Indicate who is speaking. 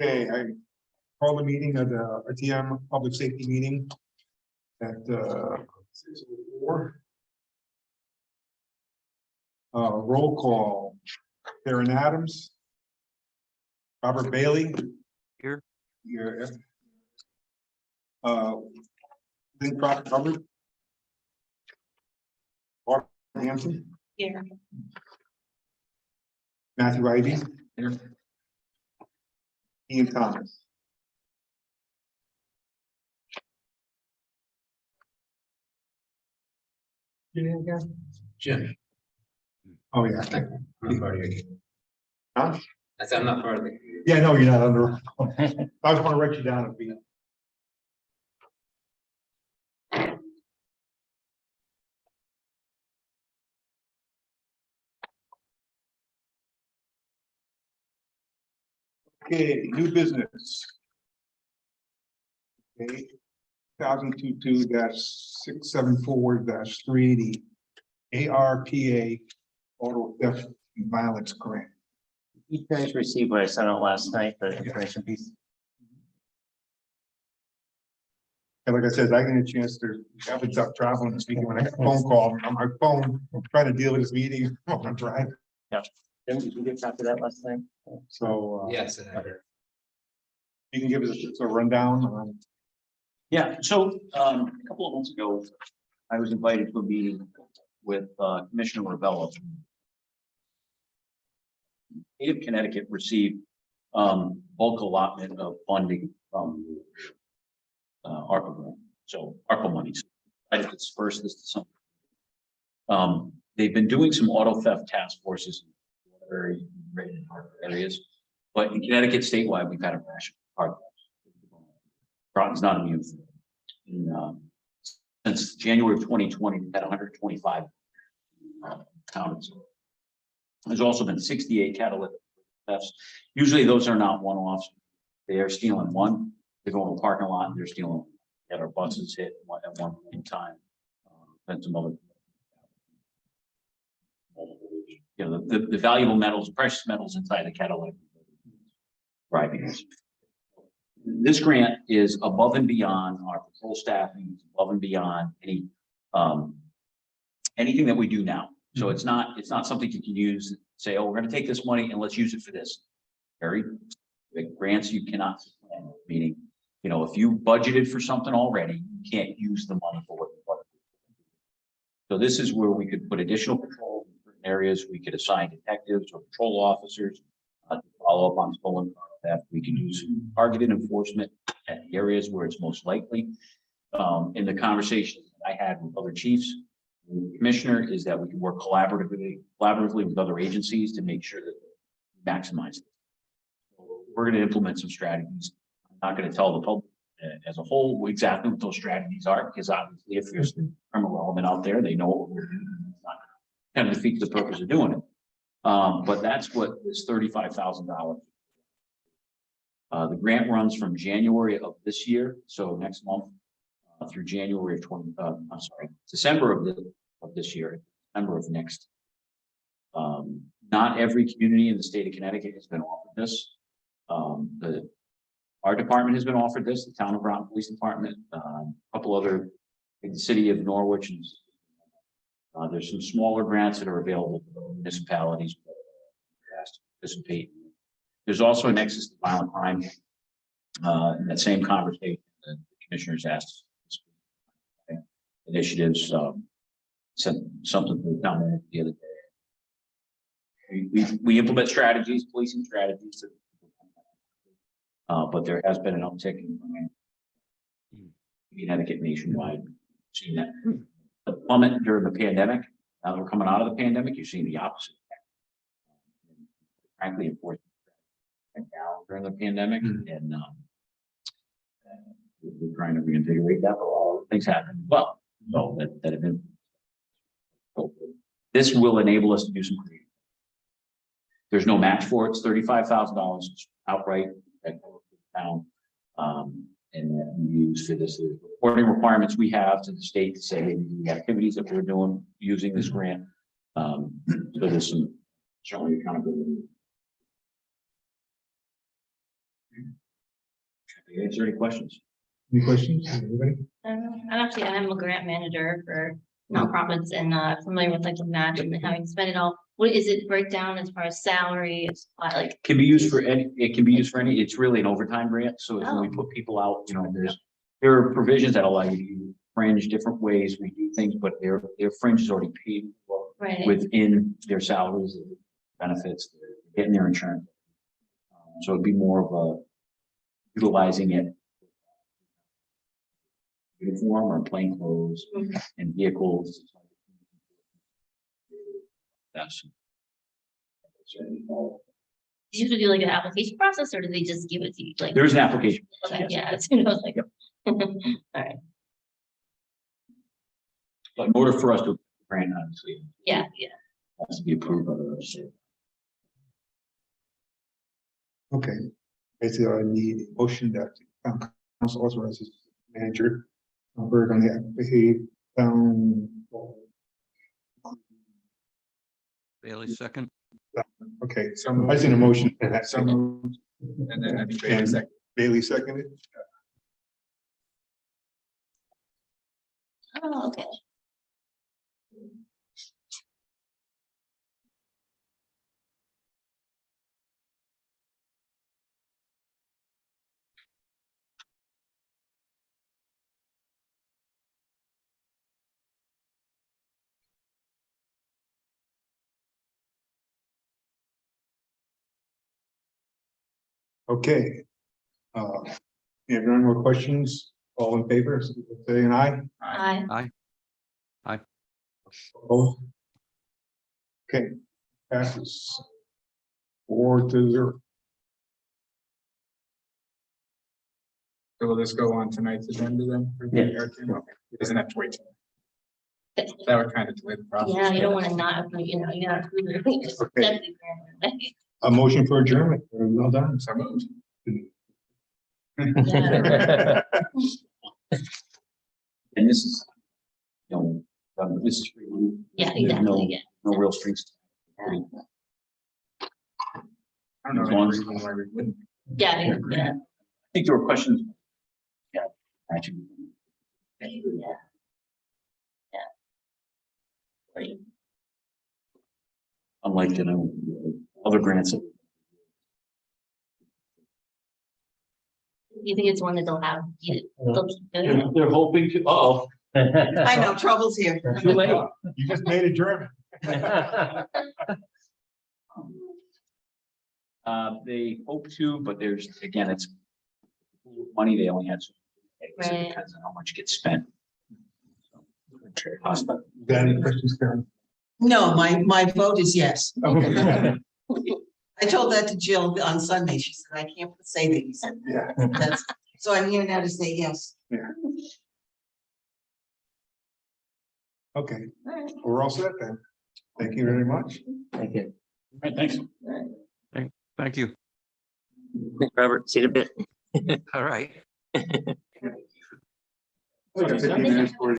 Speaker 1: Okay, I call the meeting of the RTM Public Safety Meeting at 6:04. Roll call. Karen Adams. Robert Bailey.
Speaker 2: Here.
Speaker 1: Here. Lynn Croft covered. Barbara Hanson.
Speaker 3: Here.
Speaker 1: Matthew Ivy. Here. Ian Thomas. Your name again?
Speaker 2: Jim.
Speaker 1: Oh, yeah.
Speaker 2: I'm part of it.
Speaker 1: Huh?
Speaker 2: I said I'm not part of it.
Speaker 1: Yeah, no, you're not under. I was gonna write you down and be. Okay, new business. Okay, 2022-674-3, the ARPA Auto Theft and Violence Grant.
Speaker 4: You guys received what I sent out last night, the information piece.
Speaker 1: And like I said, I get a chance to have a tough traveling this weekend when I get a phone call on my phone, I'm trying to deal with this meeting on my drive.
Speaker 4: Did you get a copy of that last night?
Speaker 1: So
Speaker 2: Yes.
Speaker 1: you can give us a rundown on.
Speaker 4: Yeah, so a couple of months ago, I was invited to a meeting with Commissioner Ravella. State of Connecticut received bulk allotment of funding from ARPA grant. So ARPA monies. I disperse this to some. They've been doing some auto theft task forces in very rated areas, but in Connecticut statewide, we've had a rash of hard. Groton's not immune. Since January of 2020, we've had 125 counts. There's also been 68 catalytic thefts. Usually those are not one-offs. They are stealing one. They go in a parking lot and they're stealing. Had our buses hit at one point in time. And some other. You know, the valuable metals, precious metals inside the catalytic. Driving. This grant is above and beyond our patrol staffing, above and beyond any anything that we do now. So it's not something you can use, say, oh, we're going to take this money and let's use it for this. Very big grants you cannot plan, meaning, you know, if you budgeted for something already, you can't use the money for what you budgeted. So this is where we could put additional patrol in certain areas. We could assign detectives or patrol officers to follow up on stolen car theft. We can do some targeted enforcement at the areas where it's most likely. In the conversations I had with other chiefs, the commissioner, is that we can work collaboratively with other agencies to make sure that we maximize it. We're going to implement some strategies. I'm not going to tell the public as a whole exactly what those strategies are, because obviously if there's a criminal element out there, they know what we're doing. It's not kind of defeats the purpose of doing it. But that's what is $35,000. The grant runs from January of this year, so next month, through January of December of this year, December of next. Not every community in the state of Connecticut has been offered this. Our department has been offered this, the town of Groton Police Department, a couple other in the city of Norwich. And, there's some smaller grants that are available for municipalities to participate. There's also a nexus to violent crime. In that same conversation, the commissioners asked initiatives, sent something to the town the other day. We implement strategies, policing strategies, but there has been an uptick in Connecticut nationwide. Seen that the plummet during the pandemic. Now that we're coming out of the pandemic, you're seeing the opposite. Frankly, enforcement went down during the pandemic, and we're trying to reinvigorate that, but all things happen well. So that have been. This will enable us to do some creative. There's no match for it. It's $35,000 outright at town, and that we use for this. The reporting requirements we have to the state to say the activities that we're doing using this grant. So there's some certainly accountability. Is there any questions?
Speaker 1: Any questions, anybody?
Speaker 3: I'm a grant manager for nonprofits and familiar with like the match and having spent it all. What is it breakdown as far as salary? It's like,
Speaker 4: Can be used for any, it can be used for any, it's really an overtime grant, so if we
Speaker 3: Oh.
Speaker 4: put people out, there are provisions that allow you to fringe different ways we do things, but their fringe is already paid for
Speaker 3: right,
Speaker 4: within their salaries, benefits, they're getting their insurance. So it'd be more of a utilizing it. Uniform or plain clothes
Speaker 3: Mhm.
Speaker 4: and vehicles. That's.
Speaker 3: do you have to do like an application process or do they just give it to you? Like,
Speaker 4: There's an application.
Speaker 3: okay,
Speaker 4: yes.
Speaker 3: yeah, it's, you know, like, all right,
Speaker 4: But in order for us to grant, obviously,
Speaker 3: yeah,
Speaker 4: it has to be approved by the state.
Speaker 1: Okay, basically I need a motion that council authorizes manager. Work on the behave down.
Speaker 5: Bailey, second.
Speaker 1: Okay, so I seen a motion and that some.
Speaker 6: And then I think Bailey second.
Speaker 1: Bailey seconded.
Speaker 3: oh, okay.
Speaker 1: Okay. You have none more questions? All in favor, say an aye.
Speaker 3: I,
Speaker 1: Opposed? Okay, passes 4-0.
Speaker 6: So will this go on tonight's agenda then? for the
Speaker 4: Yeah.
Speaker 6: RTM? Okay. It doesn't have to wait. That would kind of delay the process.
Speaker 3: yeah, you don't want to not, you know, you gotta.
Speaker 1: Okay. A motion for adjournment. Well done.
Speaker 6: So moved.
Speaker 3: Yeah.
Speaker 4: And this is, this is free money.
Speaker 3: Yeah,
Speaker 4: There's
Speaker 3: exactly, yeah.
Speaker 4: No real strings.
Speaker 6: I don't know
Speaker 4: As
Speaker 6: any
Speaker 4: long as-
Speaker 6: reason why we wouldn't.
Speaker 3: Yeah, yeah,
Speaker 4: I think there were questions. Yeah, actually.
Speaker 3: yeah. Right.
Speaker 4: Unlike, other grants.
Speaker 3: You think it's one that they'll have, they'll keep doing?
Speaker 4: They're hoping to, uh-oh.
Speaker 7: I know, trouble's here.
Speaker 4: Too late.
Speaker 1: You just made adjournment.
Speaker 4: They hope to, but there's, again, it's money they only had. So it
Speaker 3: Right.
Speaker 4: depends on how much gets spent.
Speaker 1: Got any questions, Karen?
Speaker 7: No, my vote is yes.
Speaker 1: Okay.
Speaker 7: I told that to Jill on Sunday. She said, I can't say these.
Speaker 1: Yeah.
Speaker 7: That's, so I'm here now to say yes.
Speaker 1: Okay,
Speaker 3: All right.
Speaker 1: we're all set then. Thank you very much.
Speaker 4: Thank you. All right, thanks.
Speaker 5: Thank you.
Speaker 2: Robert, see you in a bit.
Speaker 5: All right.
Speaker 1: I got 15 minutes for